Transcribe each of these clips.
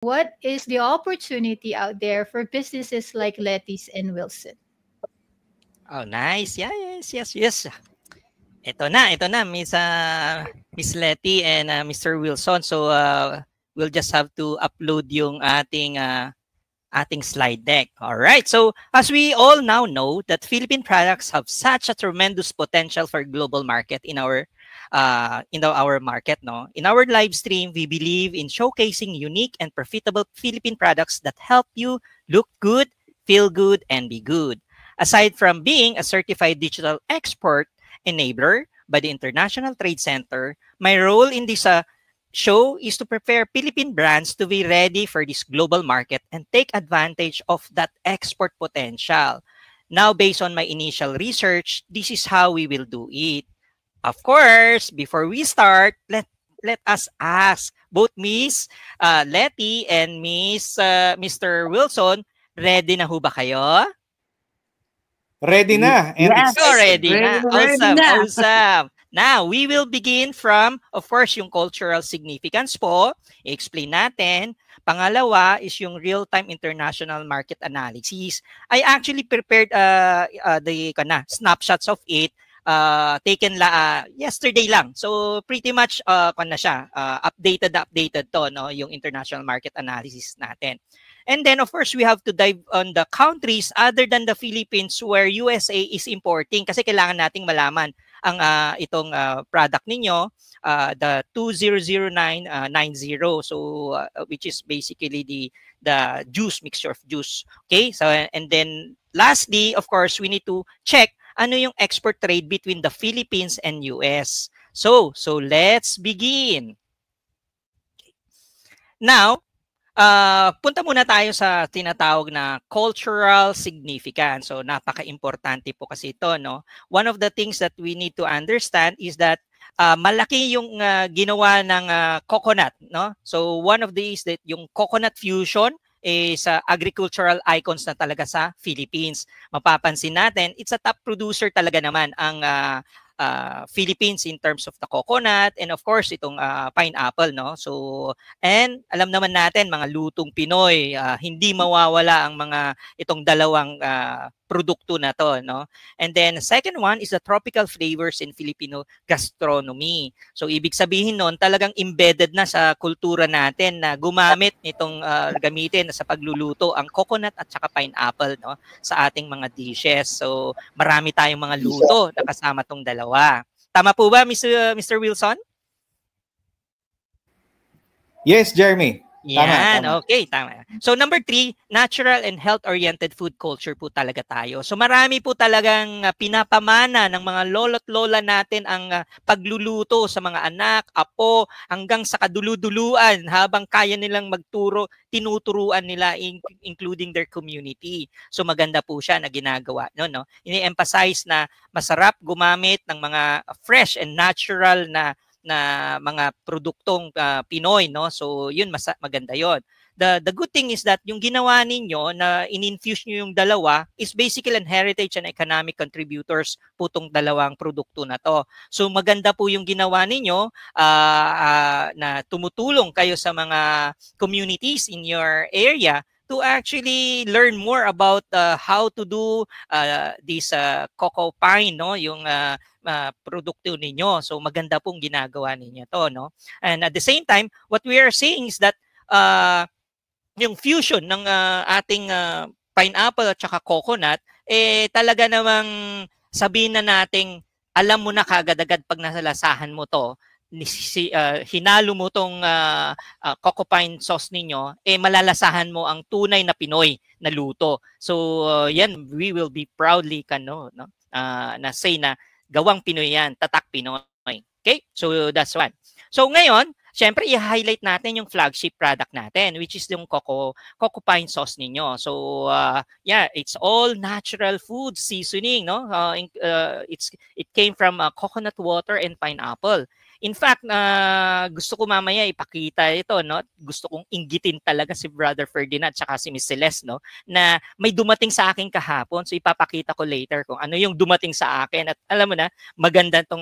What is the opportunity out there for businesses like Letty's and Wilson? Oh, nice. Yeah, yes, yes, yes. Ito na, Miss Letty and Mr. Wilson. So, we'll just have to upload yung ating slide deck. All right. So, as we all now know that Philippine products have such a tremendous potential for global market in our market, no. In our live stream, we believe in showcasing unique and profitable Philippine products that help you look good, feel good, and be good. Aside from being a certified digital export enabler by the International Trade Center, my role in this show is to prepare Philippine brands to be ready for this global market and take advantage of that export potential. Now, based on my initial research, this is how we will do it. Of course, before we start, let us ask both Miss Letty and Mr. Wilson, ready na ho ba kayo? Ready na and Yes, Oh, excited. ready na. ready Awesome, na. awesome. Now, we will begin from, of course, yung cultural significance po. I-explain natin. Pangalawa is yung real-time international market analysis. I actually prepared the snapshots of it taken yesterday lang. So pretty much siya, updated to, no, yung international market analysis natin. And then, of course, we have to dive on the countries other than the Philippines where USA is importing kasi kailangan nating malaman ang itong product ninyo, the 200990. So, which is basically the juice, mixture of juice. Okay? So, and then, lastly, of course, we need to check ano yung export trade between the Philippines and US. So let's begin. Now, punta muna tayo sa tinatawag na cultural significance. So napaka-importante po kasi ito, no? One of the things that we need to understand is that malaki yung ginawa ng coconut, no? So one of these that yung coconut fusion is agricultural icons na talaga sa Philippines. Mapapansin natin, it's a top producer talaga naman ang Philippines in terms of the coconut and of course itong pineapple, no. So and alam naman natin mga lutong Pinoy, hindi mawawala ang mga itong dalawang produkto na to, no. And then second one is the tropical flavors in Filipino gastronomy. So ibig sabihin noon talagang embedded na sa kultura natin na gumamit nitong gamitin sa pagluluto ang coconut at saka pineapple, no, sa ating mga dishes. So marami tayong mga luto na kasama tong dalawa. Tama po ba, Mr. Wilson? Yes, Jeremy. Yan, Tama. okay, tama. So number 3, natural and health-oriented food culture po talaga tayo. So marami po talagang pinapamana ng mga lolo't lola natin ang pagluluto sa mga anak, apo, hanggang sa kaduluduluan habang kaya nilang magturo, tinuturuan nila including their community. So maganda po siya na ginagawa, no? Ini-emphasize na masarap gumamit ng mga fresh and natural na mga produktong Pinoy, no. So yun maganda yon. The good thing is that yung ginawa ninyo na in-infuse nyo yung dalawa is basically an heritage and economic contributors po tong dalawang produkto na to. So maganda po yung ginawa ninyo na tumutulong kayo sa mga communities in your area to actually learn more about how to do this cocoa pine, no, yung produkto ninyo. So maganda pong ginagawa ninyo to, no. And at the same time, what we are saying is that yung fusion ng ating pineapple at saka coconut, talaga namang sabihin na nating alam mo na kagad-agad pag nasalasahan mo to, hinalo mo tong cocoa pine sauce ninyo, malalasahan mo ang tunay na Pinoy na luto. So yan, we will be proudly na say na gawang Pinoy yan, tatak Pinoy. Okay? So that's one. So ngayon, syempre i-highlight natin yung flagship product natin, which is yung cocoa pine sauce ninyo. So yeah, it's all natural food seasoning, no? It came from coconut water and pineapple. In fact, gusto ko mamaya ipakita ito, no? Gusto kong inggitin talaga si Brother Ferdinand tsaka si Miss Celeste, no? Na may dumating sa akin kahapon. So ipapakita ko later kung ano yung dumating sa akin. At alam mo na, maganda tong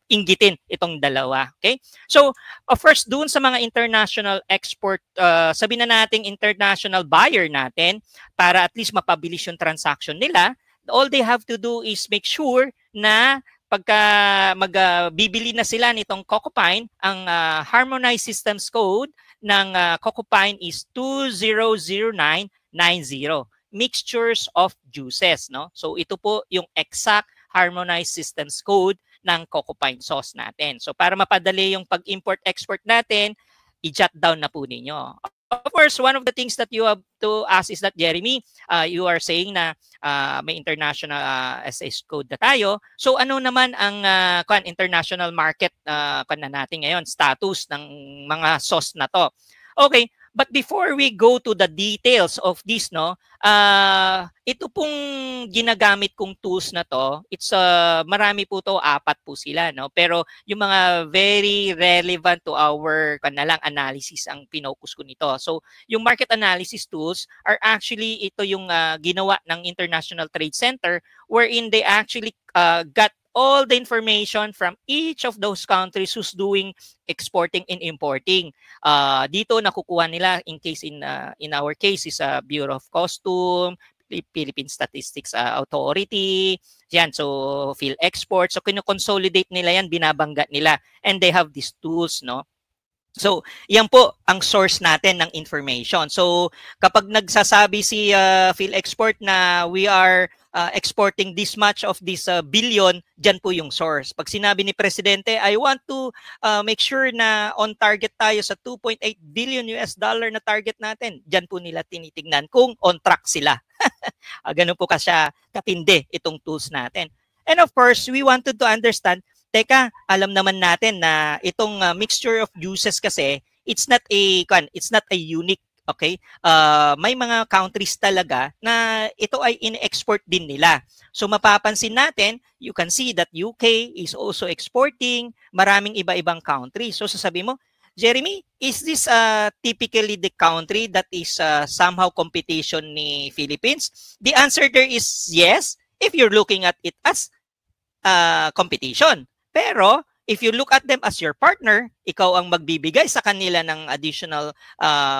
inggitin itong dalawa. Okay? So, first, doon sa mga international export, sabihin na nating international buyer natin, para at least mapabilis yung transaction nila, all they have to do is make sure na pagka magbibili na sila nitong Cocopine, ang harmonized systems code ng Cocopine is 200990, mixtures of juices, no? So ito po yung exact harmonized systems code ng Cocopine sauce natin. So para mapadali yung pag-import-export natin, i-jot down na po ninyo. Of course, one of the things that you have to ask is that, Jeremy, you are saying na may international SS code na tayo. So ano naman ang international market na natin ngayon, status ng mga sauce na to? Okay, but before we go to the details of this, no, ito pong ginagamit kong tools na to, it's marami po to, 4 po sila, no? Pero yung mga very relevant to our analysis ang pinocus ko nito. So yung market analysis tools are actually ito yung ginawa ng International Trade Center, wherein they actually got all the information from each of those countries who's doing exporting and importing. Dito nakukuha nila in our case is Bureau of Customs, Philippine Statistics Authority, yan, so PhilExport. So kino-consolidate nila yan, binabangga nila, and they have these tools, no? So, yan po ang source natin ng information. So, kapag nagsasabi si PhilExport na we are exporting this much of this billion, dyan po yung source. Pag sinabi ni Presidente, I want to make sure na on target tayo sa 2.8 billion US dollar na target natin, dyan po nila tinitignan kung on track sila. Ganun po katindi itong tools natin. And of course, we wanted to understand, teka, alam naman natin na itong mixture of juices kasi, it's not a unique, okay? May mga countries talaga na ito ay in-export din nila. So mapapansin natin, you can see that UK is also exporting, maraming iba-ibang countries. So sasabi mo, Jeremy, is this typically the country that is somehow competition ni Philippines? The answer there is yes, if you're looking at it as competition. Pero, if you look at them as your partner, ikaw ang magbibigay sa kanila ng additional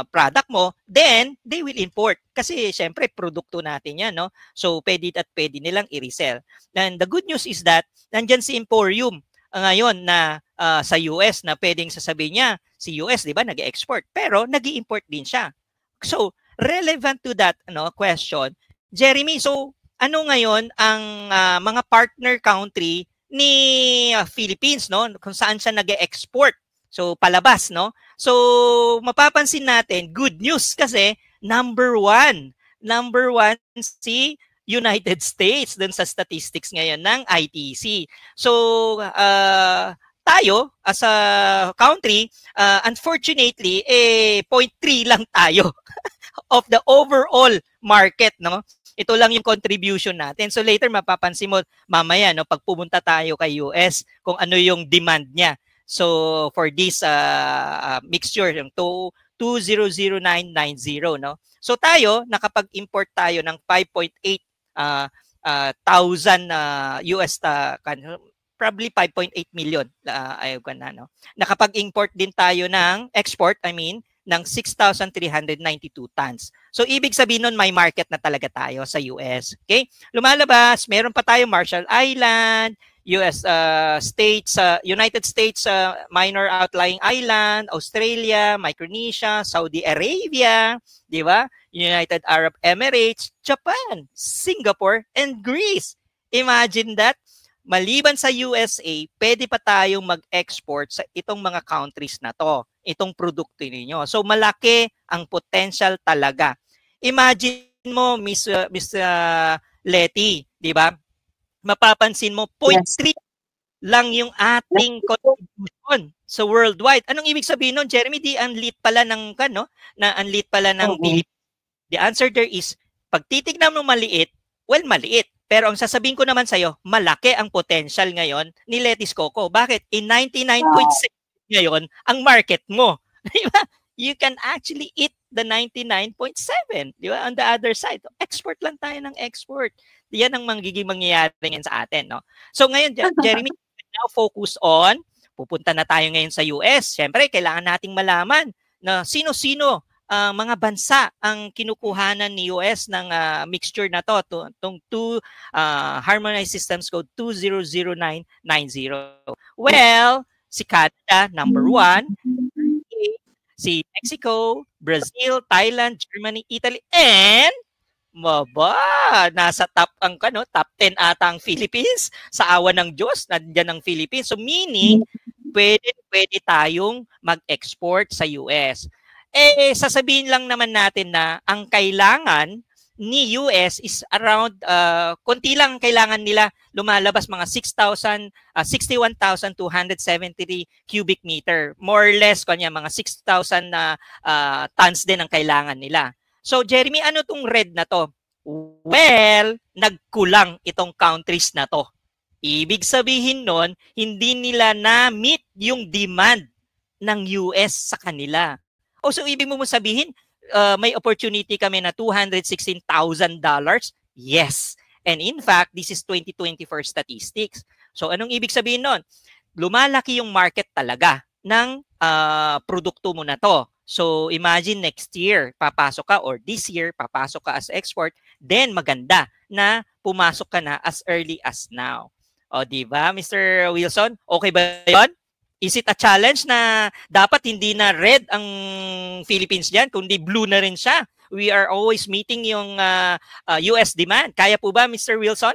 product mo, then they will import. Kasi, syempre, produkto natin yan, no? So, pwede nilang i-resell. And the good news is that, nandyan si Emporium ngayon na sa US na pwedeng sasabihin niya, si US, di ba, nag-export. Pero, nag-i-import din siya. So, relevant to that question, Jeremy, so, ano ngayon ang mga partner country ni Philippines, no, kung saan siya nag-export, so palabas, no? So mapapansin natin, good news kasi number one si United States dun sa statistics ngayon ng ITC. So tayo as a country, unfortunately 0.3 lang tayo of the overall market, no? Ito lang yung contribution natin. So later mapapansin mo mamaya, no, pag pumunta tayo kay US kung ano yung demand niya. So for this mixture yung 200990, no. So tayo nakapag-import tayo ng 5.8 thousand US probably 5.8 million no. Nakapag-import din tayo ng ng 6,392 tons. So, ibig sabihin nun, may market na talaga tayo sa US. Okay? Lumalabas, meron pa tayo Marshall Island, United States minor outlying island, Australia, Micronesia, Saudi Arabia, di ba? United Arab Emirates, Japan, Singapore, and Greece. Imagine that. Maliban sa USA, pwede pa tayong mag-export sa itong mga countries na to, itong produkto ninyo. So malaki ang potential talaga. Imagine mo, Miss Letty, di ba? Mapapansin mo, 0.3 lang yung ating contribution sa worldwide. Anong ibig sabihin nun, Jeremy? Di unlit pala ng Philippines. The answer there is, pag titignan mo maliit, well, maliit. Pero ang sasabihin ko naman sa'yo, malaki ang potential ngayon ni Lettuce Coco. Bakit? In 99.6 ngayon ang market mo. Di ba? You can actually eat the 99.7. Di ba? On the other side, export lang tayo ng export. Yan ang magiging mangyayari ngayon sa atin. No? So ngayon, Jeremy, now focus on, pupunta na tayo ngayon sa US. Siyempre, kailangan nating malaman na sino-sino mga bansa ang kinukuhanan ni US ng mixture na to, itong Harmonized Systems Code 200990. Well, si Canada, number 1, si Mexico, Brazil, Thailand, Germany, Italy, and nasa top 10 ata ang Philippines. Sa awa ng Diyos, nandiyan ang Philippines. So meaning, pwede tayong mag-export sa US. Sasabihin lang naman natin na ang kailangan ni US is around, konti lang kailangan nila, lumalabas mga 61,273 cubic meter. More or less, mga 6,000 tons din ang kailangan nila. So, Jeremy, ano tong red na to? Well, nagkulang itong countries na to. Ibig sabihin nun, hindi nila na-meet yung demand ng US sa kanila. So, ibig mo sabihin, may opportunity kami na $216,000? Yes. And in fact, this is 2024 statistics. So, anong ibig sabihin nun? Lumalaki yung market talaga ng produkto mo na to. So, imagine next year, papasok ka, or this year, papasok ka as export, then maganda na pumasok ka na as early as now. O, diba, Mr. Wilson? Okay ba yun? Is it a challenge na dapat hindi na red ang Philippines diyan, kundi blue na rin siya? We are always meeting yung US demand. Kaya po ba, Mr. Wilson?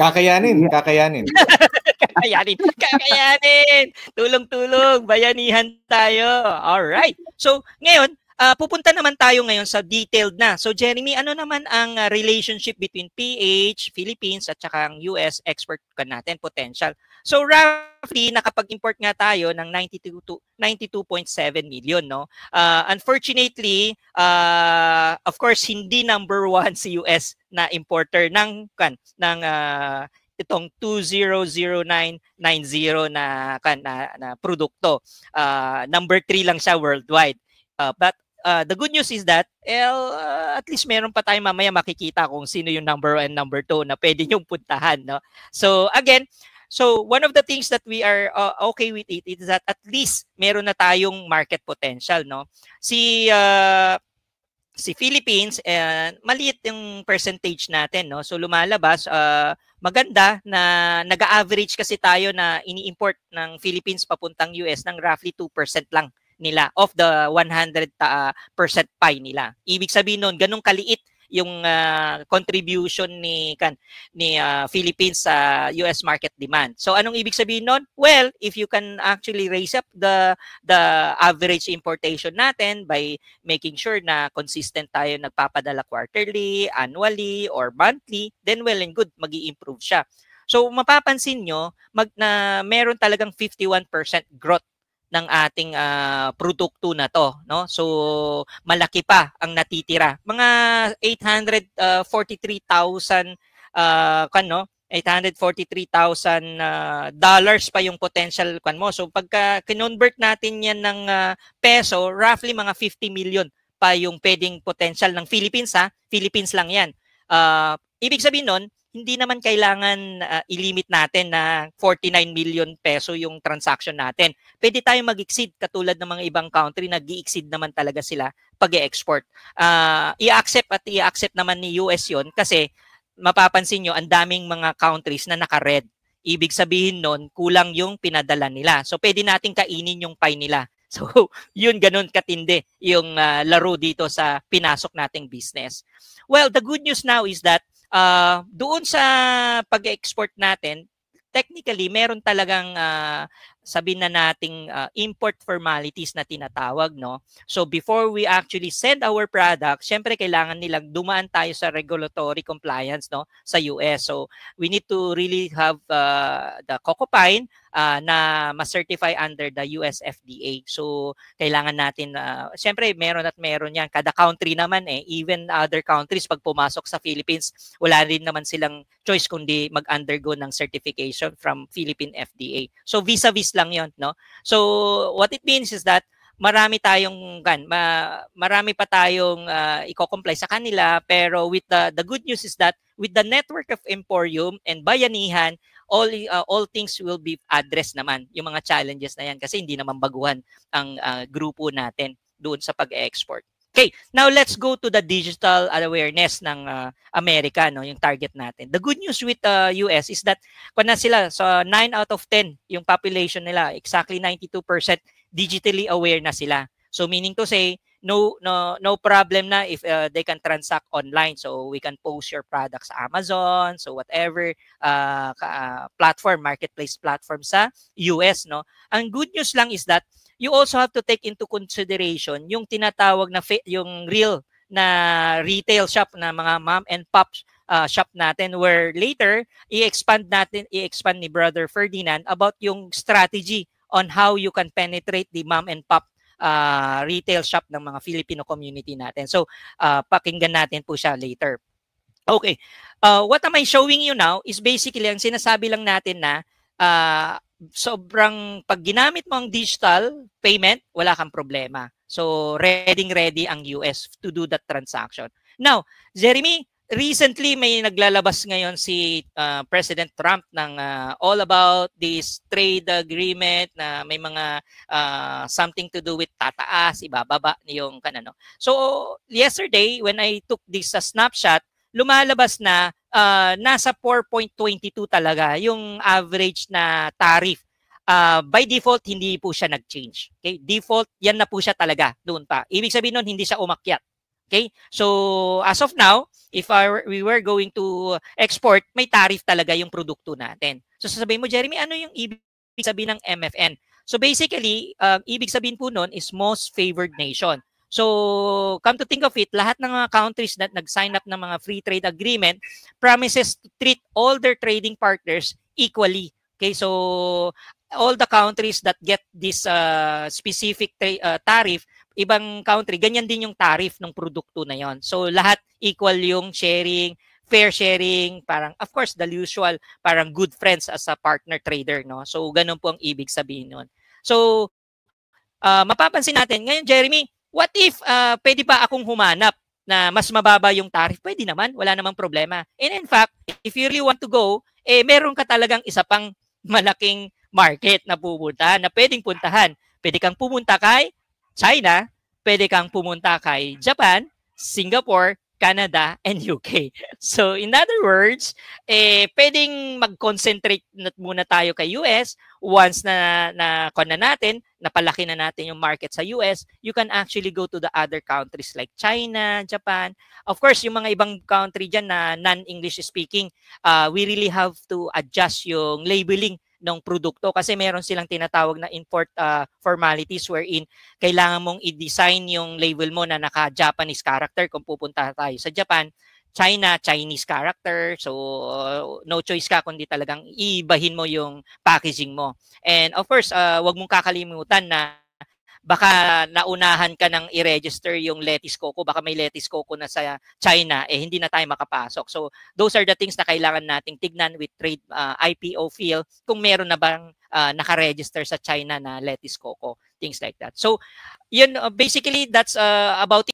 Kakayanin. Kakayanin. Tulong-tulong. Bayanihan tayo. Alright. So, ngayon, pupunta naman tayo ngayon sa detailed na. So, Jeremy, ano naman ang relationship between PH, Philippines, at saka ang US export ka natin, potential? So, roughly, nakapag-import nga tayo ng 92.7 million, no? Unfortunately, of course, hindi number 1 si US na importer ng itong 200990 na produkto. Number 3 lang siya worldwide. But the good news is that at least meron pa tayo mamaya makikita kung sino yung number 1 and number 2 na pwede nyong puntahan. No? So again, one of the things that we are okay with it is that at least meron na tayong market potential. No? Si Philippines, maliit yung percentage natin. No? So lumalabas, maganda na nag-average kasi tayo na ini-import ng Philippines papuntang US ng roughly 2% lang nila of the 100% pie nila. Ibig sabihin nun, ganun kaliit yung contribution ni Philippines sa US market demand. So anong ibig sabihin nun? Well, if you can actually raise up the average importation natin by making sure na consistent tayo nagpapadala quarterly, annually, or monthly, then well and good, magi-improve siya. So mapapansin nyo, na meron talagang 51% growth ng ating produkto na to, no? So malaki pa ang natitira. Mga 843,000 $843,000 pa yung potential mo. So pagka kinonvert natin yan ng peso, roughly mga 50 million pa yung pwedeng potential ng Philippines, ha? Philippines lang yan. Ibig sabihin nun, hindi naman kailangan i-limit natin na 49 million peso yung transaction natin. Pwede tayong mag-exceed katulad ng mga ibang country, nag-i-exceed naman talaga sila pag-i-export. I-accept naman ni US yon kasi mapapansin nyo, ang daming mga countries na naka-red. Ibig sabihin nun, kulang yung pinadala nila. So pwede nating kainin yung pie nila. So yun, ganun katindi yung laro dito sa pinasok nating business. Well, the good news now is that doon sa pag-export natin, technically, meron talagang sabihin na nating import formalities na tinatawag, no? So before we actually send our product, syempre kailangan nilang dumaan tayo sa regulatory compliance, no, sa US. So we need to really have the Cocopine na ma-certify under the US FDA. So kailangan natin, siyempre meron yan. Kada country naman even other countries pag pumasok sa Philippines, wala rin naman silang choice kundi mag-undergo ng certification from Philippine FDA. So vis-a-vis lang yon, no? So what it means is that marami pa tayong i-comply sa kanila, pero with the good news is that with the network of Emporium and Bayanihan, all things will be addressed naman, yung mga challenges na yan, kasi hindi naman baguhan ang grupo natin doon sa pag-export. Okay, now let's go to the digital awareness ng Amerika, no, yung target natin. The good news with US is that kung na sila, so 9 out of 10 yung population nila, exactly 92% digitally aware na sila. So meaning to say, no problem na if they can transact online. So we can post your products sa Amazon, so whatever platform, marketplace platform sa US, no. Ang good news lang is that you also have to take into consideration yung tinatawag na yung real na retail shop na mga mom and pop shop natin, where later i-expand ni Brother Ferdinand about yung strategy on how you can penetrate the mom and pop retail shop ng mga Filipino community natin. So, pakinggan natin po siya later. Okay. What am I showing you now is basically, ang sinasabi lang natin na sobrang pag ginamit mo ang digital payment, wala kang problema. So, ready ang US to do that transaction. Now, Jeremy, recently may naglalabas ngayon si President Trump ng all about this trade agreement na may mga something to do with tataas, ibababa yung kanano. So yesterday when I took this snapshot, lumalabas na nasa 4.22 talaga yung average na tariff. By default, hindi po siya nag-change. Okay? Default, yan na po siya talaga doon pa. Ibig sabihin nun, hindi siya umakyat. Okay? So, as of now, if we were going to export, may tariff talaga yung produkto natin. So, sasabihin mo, Jeremy, ano yung ibig sabihin ng MFN? So, basically, ibig sabihin po nun is most favored nation. So, come to think of it, lahat ng mga countries that nag-sign up ng mga free trade agreement promises to treat all their trading partners equally. Okay? So, all the countries that get this specific tariff, ibang country, ganyan din yung tariff ng produkto na yon. So, lahat equal yung sharing, fair sharing, parang, of course, the usual, parang good friends as a partner trader, no? So, ganun po ang ibig sabihin nun. So, mapapansin natin, ngayon, Jeremy, what if pwede pa akong humanap na mas mababa yung tariff? Pwede naman, wala namang problema. And in fact, if you really want to go, meron ka talagang isa pang malaking market na pupunta, na pwedeng puntahan. Pwede kang pumunta kay China, pwede kang pumunta kay Japan, Singapore, Canada, and UK. So, in other words, pwedeng mag-concentrate muna tayo kay US. Once na natin, napalaki na natin yung market sa US, you can actually go to the other countries like China, Japan. Of course, yung mga ibang country dyan na non-English speaking, we really have to adjust yung labeling ng produkto kasi meron silang tinatawag na import formalities wherein kailangan mong i-design yung label mo na naka-Japanese character kung pupunta tayo sa Japan, China, Chinese character. So, no choice ka kundi talagang ibahin mo yung packaging mo. And of course, wag mong kakalimutan na baka naunahan ka ng i-register yung lettuce coco, baka may lettuce coco na sa China, hindi na tayo makapasok. So, those are the things na kailangan nating tignan with trade IPO field kung meron na bang naka-register sa China na lettuce coco, things like that. So, yun, basically, that's about it.